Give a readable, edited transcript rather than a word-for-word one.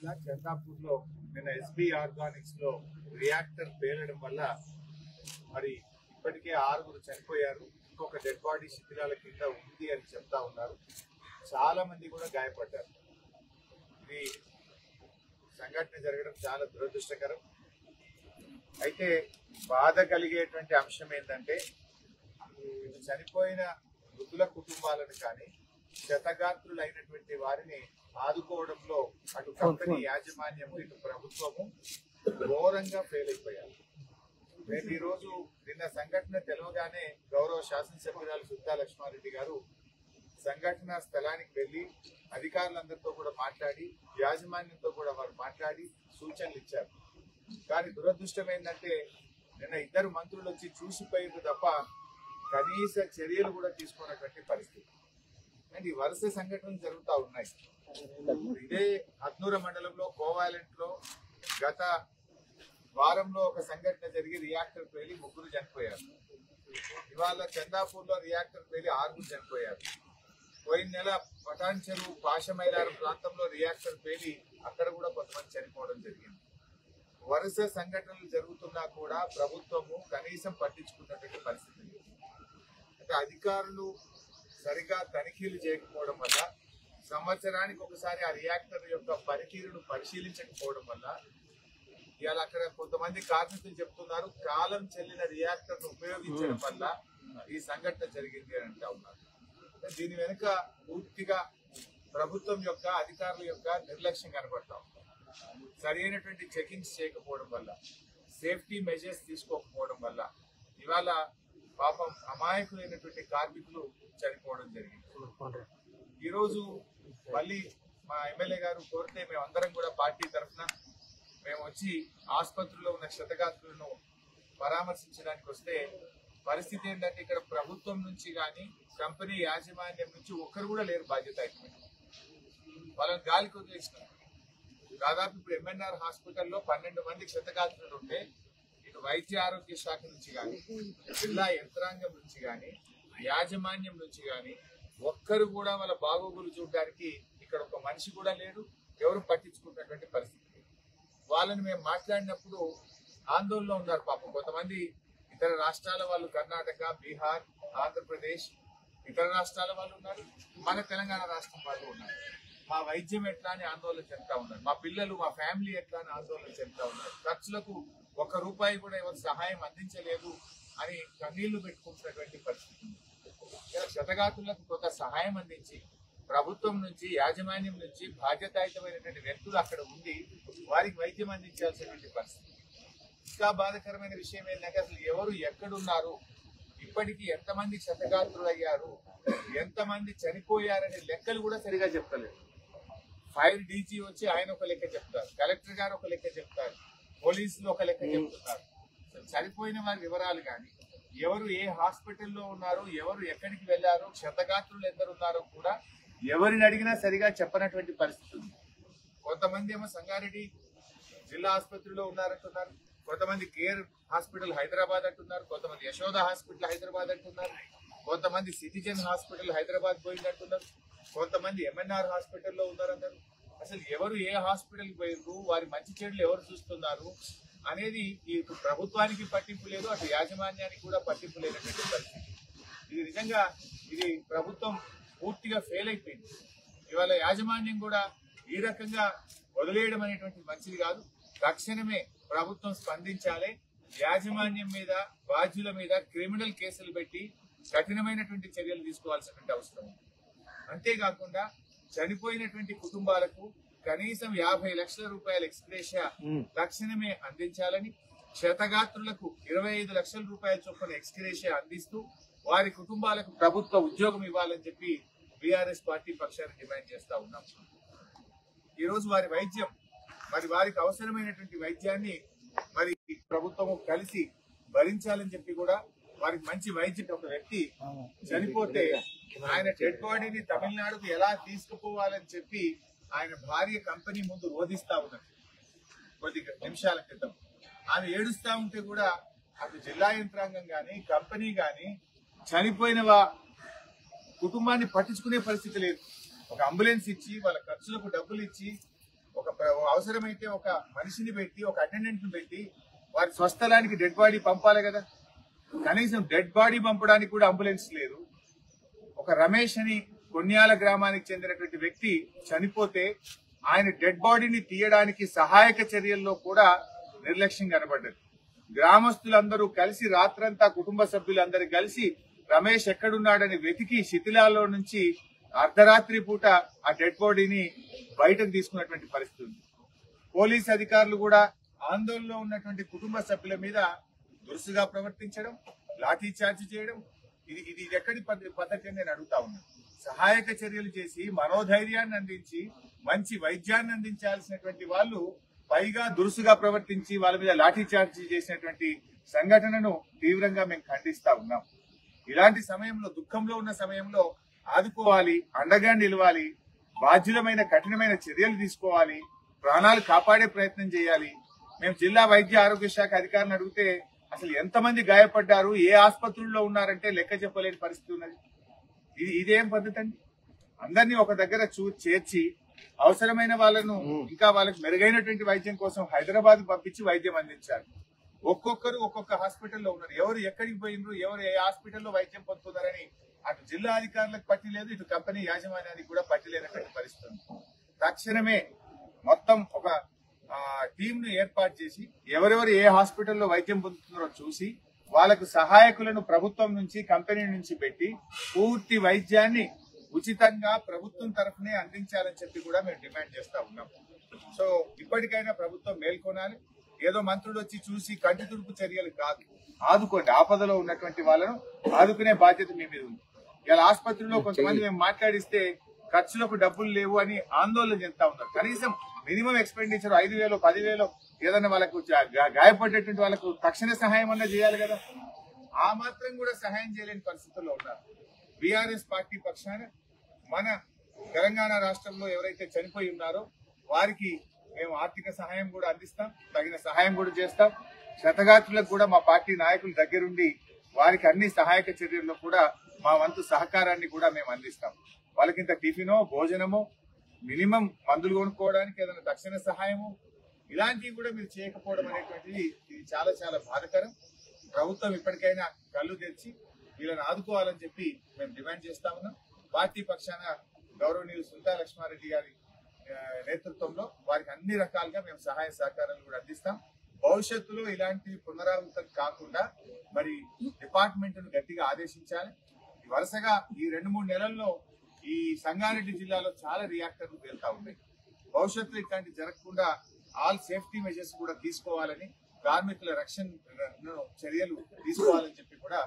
చందాపూర్ లో నిన్న SB Organics లో రియాక్టర్ పేలడం వల్ల మరి ఇప్పటికే 6 చనిపోయారు. ఇంకొక డెడ్ బాడీ శిథిలాల కింద ఉంది అని చెప్తా ఉన్నారు. చాలా మంది కూడా గాయపడ్డారు. ఇది సంఘటన జరగడం చాలా దురదృష్టకరం. అయితే బాధ కలిగేటువంటి అంశం ఏంటంటే ఇటు చనిపోయిన మృతుల కుటుంబాలను కానీ క్షతగాత్రులైనటువంటి వారిని ఆదుకోవడంలో అటు కంపెనీ యాజమాన్యము ఇటు ప్రభుత్వము ఘోరంగా ఫెయిల్ అయిపోయారు. నేను ఈరోజు నిన్న సంఘటన తెలవగానే గౌరవ శాసనసభ్యురాలు సుద్దా లక్ష్మారెడ్డి గారు సంఘటన స్థలానికి వెళ్లి అధికారులందరితో కూడా మాట్లాడి యాజమాన్యంతో కూడా వారు మాట్లాడి సూచనలు ఇచ్చారు. కానీ దురదృష్టం ఏంటంటే నిన్న 2 మంత్రులు వచ్చి చూసిపోయారు తప్ప కనీస చర్యలు కూడా తీసుకున్నటువంటి పరిస్థితి. అండ్ ఈ వరుస సంఘటనలు జరుగుతూ ఉన్నాయి. ఇదే హద్నూర మండలంలో కోవాలెంట్ లో గత వారంలో ఒక సంఘటన జరిగి రియాక్టర్ పేలి 3 చనిపోయారు. ఇవాళ చందాపూర్ లో రియాక్టర్ పేలి 6 చనిపోయారు. పోయిన నెల పటాన్ చెరువు పాషమైలారం ప్రాంతంలో రియాక్టర్ పేలి అక్కడ కూడా కొంతమంది చనిపోవడం జరిగింది. వరుస సంఘటనలు జరుగుతున్నా కూడా ప్రభుత్వము కనీసం పట్టించుకున్నటువంటి పరిస్థితి లేదు. అంటే అధికారులు సరిగా తనిఖీలు చేయకపోవడం వల్ల, సంవత్సరానికి ఒకసారి ఆ రియాక్టర్ యొక్క పనితీరును పరిశీలించకపోవడం వల్ల ఇవాళ అక్కడ కొంతమంది కార్మికులు చెప్తున్నారు కాలం చెల్లిన రియాక్టర్ ను ఉపయోగించడం వల్ల ఈ సంఘటన జరిగింది అని అంటా ఉన్నారు. దీని వెనుక పూర్తిగా ప్రభుత్వం యొక్క అధికారుల యొక్క నిర్లక్ష్యం కనబడతాం. సరైనటువంటి చెకింగ్స్ చేయకపోవడం వల్ల, సేఫ్టీ మెజర్స్ తీసుకోకపోవడం వల్ల ఇవాళ పాపం అమాయకులైనటువంటి కార్మికులు చనిపోవడం జరిగింది. ఈరోజు మళ్ళీ మా ఎమ్మెల్యే గారు కోరితే మేమందరం కూడా పార్టీ తరఫున మేము వచ్చి ఆసుపత్రిలో ఉన్న క్షతగాత్రులను పరామర్శించడానికి వస్తే పరిస్థితి ఏంటంటే ఇక్కడ ప్రభుత్వం నుంచి కానీ కంపెనీ యాజమాన్యం నుంచి ఒక్కరు కూడా లేరు బాధ్యత. వాళ్ళని గాలికి వదిలేసినారు. దాదాపు ఇప్పుడు ఎంఎన్ఆర్ హాస్పిటల్లో 12 మంది క్షతగాత్రులు ఉంటే ఇటు వైద్య ఆరోగ్య శాఖ నుంచి కానీ జిల్లా యంత్రాంగం నుంచి కానీ యాజమాన్యం నుంచి కానీ ఒక్కరు కూడా వాళ్ళ బాగోగులు చూడడానికి ఇక్కడ ఒక మనిషి కూడా లేరు. ఎవరు పట్టించుకున్నటువంటి పరిస్థితి. వాళ్ళని మేము మాట్లాడినప్పుడు ఆందోళనలో ఉన్నారు. పాపం కొంతమంది ఇతర రాష్ట్రాల వాళ్ళు, కర్ణాటక, బీహార్, ఆంధ్రప్రదేశ్, ఇతర రాష్ట్రాల వాళ్ళు ఉన్నారు. మన తెలంగాణ రాష్ట్రం వాళ్ళు ఉన్నారు. మా వైద్యం ఎట్లా అని ఆందోళన చెందుతా ఉన్నారు. మా పిల్లలు, మా ఫ్యామిలీ ఎట్లా అని ఆందోళన చెందుతా ఉన్నారు. ఖర్చులకు 1 రూపాయి కూడా ఎవరు సహాయం అందించలేదు అని కన్నీళ్లు పెట్టుకుంటున్నటువంటి పరిస్థితి. క్షతగాత్రులకు కొంత సహాయం అందించి ప్రభుత్వం నుంచి, యాజమాన్యం నుంచి బాధ్యతాయుతమైనటువంటి వ్యక్తులు అక్కడ ఉండి వారికి వైద్యం అందించాల్సినటువంటి పరిస్థితి. ఇంకా బాధాకరమైన విషయం ఏంటంటే అసలు ఎవరు ఎక్కడున్నారు, ఇప్పటికీ ఎంతమంది క్షతగాత్రులు అయ్యారు, ఎంతమంది చనిపోయారనే లెక్కలు కూడా సరిగా చెప్తలేదు. ఫైర్ డీజీ వచ్చి ఆయన ఒక లెక్క చెప్తారు, కలెక్టర్ గారు ఒక లెక్క చెప్తారు, పోలీసులు ఒక లెక్క చెప్తున్నారు. చనిపోయిన వారి వివరాలు కానీ, ఎవరు ఏ హాస్పిటల్లో ఉన్నారు, ఎవరు ఎక్కడికి వెళ్లారో, క్షతగాత్రులు ఎందరు ఉన్నారో కూడా ఎవరిని అడిగినా సరిగా చెప్పనటువంటి పరిస్థితి ఉంది. కొంతమంది ఏమో సంగారెడ్డి జిల్లా ఆసుపత్రిలో ఉన్నారంటున్నారు, కొంతమంది కేర్ హాస్పిటల్ హైదరాబాద్ అంటున్నారు, కొంతమంది యశోద హాస్పిటల్ హైదరాబాద్ అంటున్నారు, కొంతమంది సిటిజన్ హాస్పిటల్ హైదరాబాద్ పోయిందంటున్నారు, కొంతమంది ఎంఎన్ఆర్ హాస్పిటల్లో ఉన్నారన్నారు. అసలు ఎవరు ఏ హాస్పిటల్కి పోయారు, వారి మంచి చెడులు ఎవరు చూస్తున్నారు అనేది ఇటు ప్రభుత్వానికి పట్టింపు లేదు, అటు యాజమాన్యానికి కూడా పట్టింపు లేనటువంటి పరిస్థితి. ఇది నిజంగా ఇది ప్రభుత్వం పూర్తిగా ఫెయిల్ అయిపోయింది. ఇవాళ యాజమాన్యం కూడా ఈ రకంగా వదిలేయడం అనేటువంటి మంచిది కాదు. తక్షణమే ప్రభుత్వం స్పందించాలి. యాజమాన్యం మీద, బాధ్యుల మీద క్రిమినల్ కేసులు పెట్టి కఠినమైనటువంటి చర్యలు తీసుకోవాల్సినటువంటి అవసరం ఉంది. అంతేకాకుండా చనిపోయినటువంటి కుటుంబాలకు కనీసం 50 లక్షల రూపాయల ఎక్స్గ్రేషియా తక్షణమే అందించాలని, క్షతగాత్రులకు 25 లక్షల రూపాయల చొప్పున ఎక్స్గ్రేషియా అందిస్తూ వారి కుటుంబాలకు ప్రభుత్వ ఉద్యోగం ఇవ్వాలని చెప్పి బీఆర్ఎస్ పార్టీ పక్షాన్ని డిమాండ్ చేస్తా ఉన్నాం. ఈరోజు వారి వైద్యం, మరి వారికి అవసరమైనటువంటి వైద్యాన్ని మరి ప్రభుత్వము కలిసి భరించాలని చెప్పి కూడా వారికి మంచి వైద్యం. ఒక వ్యక్తి చనిపోతే ఆయన డెడ్ బాడీని తమిళనాడుకు ఎలా తీసుకుపోవాలని చెప్పి ఆయన భార్య కంపెనీ ముందు రోధిస్తా ఉన్నది. కొద్ది నిమిషాల క్రితం ఆమె ఏడుస్తా ఉంటే కూడా అటు జిల్లా యంత్రాంగం గాని, కంపెనీ గాని చనిపోయిన కుటుంబాన్ని పట్టించుకునే పరిస్థితి లేదు. ఒక అంబులెన్స్ ఇచ్చి వాళ్ళ ఖర్చులకు డబ్బులు ఇచ్చి ఒక అవసరమైతే ఒక మనిషిని పెట్టి ఒక అటెండెంట్ ను పెట్టి వారి స్వస్థలానికి డెడ్ బాడీ పంపాలి కదా. కనీసం డెడ్ బాడీ పంపడానికి కూడా అంబులెన్స్ లేదు. ఒక రమేష్ అని కొన్యాల గ్రామానికి చెందినటువంటి వ్యక్తి చనిపోతే ఆయన డెడ్ బాడీని తీయడానికి సహాయక చర్యల్లో కూడా నిర్లక్ష్యం కనబడ్డది. గ్రామస్తులందరూ కలిసి రాత్రంతా కుటుంబ సభ్యులందరూ కలిసి రమేష్ ఎక్కడున్నాడని వెతికి శిథిలాల్లో నుంచి అర్ధరాత్రి పూట ఆ డెడ్ బాడీని బయటకు తీసుకున్నటువంటి పరిస్థితి ఉంది. పోలీస్ అధికారులు కూడా ఆందోళనలో ఉన్నటువంటి కుటుంబ సభ్యుల మీద దురుసుగా ప్రవర్తించడం, లాఠీ చార్జ్ చేయడం, ఇది ఎక్కడి పద్ధతి అని నేను అడుగుతా ఉన్నాను. సహాయక చర్యలు చేసి మనోధైర్యాన్ని అందించి మంచి వైద్యాన్ని అందించాల్సినటువంటి వాళ్ళు పైగా దురుసుగా ప్రవర్తించి వాళ్ళ మీద లాఠీ చార్జ్ చేసినటువంటి సంఘటనను తీవ్రంగా మేము ఖండిస్తా ఉన్నాం. ఇలాంటి సమయంలో, దుఃఖంలో ఉన్న సమయంలో ఆదుకోవాలి, అండగా నిలవాలి, బాధ్యులమైన కఠినమైన చర్యలు తీసుకోవాలి, ప్రాణాలు కాపాడే ప్రయత్నం చేయాలి. మేము జిల్లా వైద్య ఆరోగ్య శాఖ అధికారులను అడిగితే అసలు ఎంతమంది గాయపడ్డారు, ఏ ఆసుపత్రుల్లో ఉన్నారంటే లెక్క చెప్పలేని పరిస్థితి ఉన్నది. ఇదేం పద్ధతి అండి? అందరినీ ఒక దగ్గర చేర్చి అవసరమైన వాళ్ళను ఇంకా వాళ్ళకి మెరుగైనటువంటి వైద్యం కోసం హైదరాబాద్ పంపించి వైద్యం అందించాలి. ఒక్కొక్కరు ఒక్కొక్క హాస్పిటల్లో ఉన్నారు. ఎవరు ఎక్కడికి పోయినరు, ఎవరు ఏ హాస్పిటల్లో వైద్యం పొందుతున్నారని అటు జిల్లా అధికారులకు పట్టి లేదు, ఇటు కంపెనీ యాజమాన్యానికి కూడా పట్టి లేనటువంటి పరిస్థితి. తక్షణమే మొత్తం ఒక టీమ్ ను ఏర్పాటు చేసి ఎవరెవరు ఏ హాస్పిటల్లో వైద్యం పొందుతున్నారో చూసి వాళ్ళకు సహాయకులను ప్రభుత్వం నుంచి, కంపెనీ నుంచి పెట్టి పూర్తి వైద్యాన్ని ఉచితంగా ప్రభుత్వం తరఫునే అందించాలని చెప్పి కూడా మేము డిమాండ్ చేస్తా ఉన్నాం. సో ఇప్పటికైనా ప్రభుత్వం మేల్కొనాలి. ఏదో మంత్రులు వచ్చి చూసి కంటి తుడుపు చర్యలు కాదు, ఆదుకోండి. ఆపదలో ఉన్నటువంటి వాళ్ళను ఆదుకునే బాధ్యత మీ మీద ఉంది. ఇలా ఆసుపత్రిలో కొంతమంది మేము మాట్లాడిస్తే ఖర్చులకు డబ్బులు లేవు అని ఆందోళన చెందుతా ఉన్నారు. కనీసం మినిమం ఎక్స్పెండిచర్ 5,000, 10,000 ఏదైనా వాళ్ళకు గాయపడేటువంటి వాళ్ళకు తక్షణ సహాయం అన్నా చేయాలి కదా. ఆ మాత్రం కూడా సహాయం చేయలేని పరిస్థితుల్లో ఉన్నారు. బీఆర్ఎస్ పార్టీ పక్షాన మన తెలంగాణ రాష్ట్రంలో ఎవరైతే చనిపోయి ఉన్నారో వారికి మేము ఆర్థిక సహాయం కూడా అందిస్తాం, తగిన సహాయం కూడా చేస్తాం. క్షతగాత్రులకు కూడా మా పార్టీ నాయకుల దగ్గరుండి వారికి అన్ని సహాయక చర్యల్లో కూడా మా వంతు సహకారాన్ని కూడా మేము అందిస్తాం. వాళ్ళకింత టిఫినో, భోజనమో, మినిమం మందులు కొనుక్కోవడానికి ఏదైనా తక్షణ సహాయము, ఇలాంటివి కూడా మీరు చేయకపోవడం అనేటువంటిది ఇది చాలా చాలా బాధాకరం. ప్రభుత్వం ఇప్పటికైనా కళ్ళు తెరిచి వీళ్ళని ఆదుకోవాలని చెప్పి మేము డిమాండ్ చేస్తా ఉన్నాం. పార్టీ పక్షాన గౌరవనీయులు సుల్తా లక్ష్మారెడ్డి గారి నేతృత్వంలో వారికి అన్ని రకాలుగా మేము సహాయ సహకారాలు కూడా అందిస్తాం. భవిష్యత్తులో ఇలాంటి పునరావృతం కాకుండా మరి డిపార్ట్మెంట్ ను గట్టిగా ఆదేశించాలి. వరుసగా ఈ 2-3 నెలల్లో ఈ సంగారెడ్డి జిల్లాలో చాలా రియాక్టర్లు పేలుతా ఉన్నాయి. భవిష్యత్తులో ఇట్లాంటి జరగకుండా ఆల్ సేఫ్టీ మెజర్స్ కూడా తీసుకోవాలని, కార్మికుల రక్షణ చర్యలు తీసుకోవాలని చెప్పి కూడా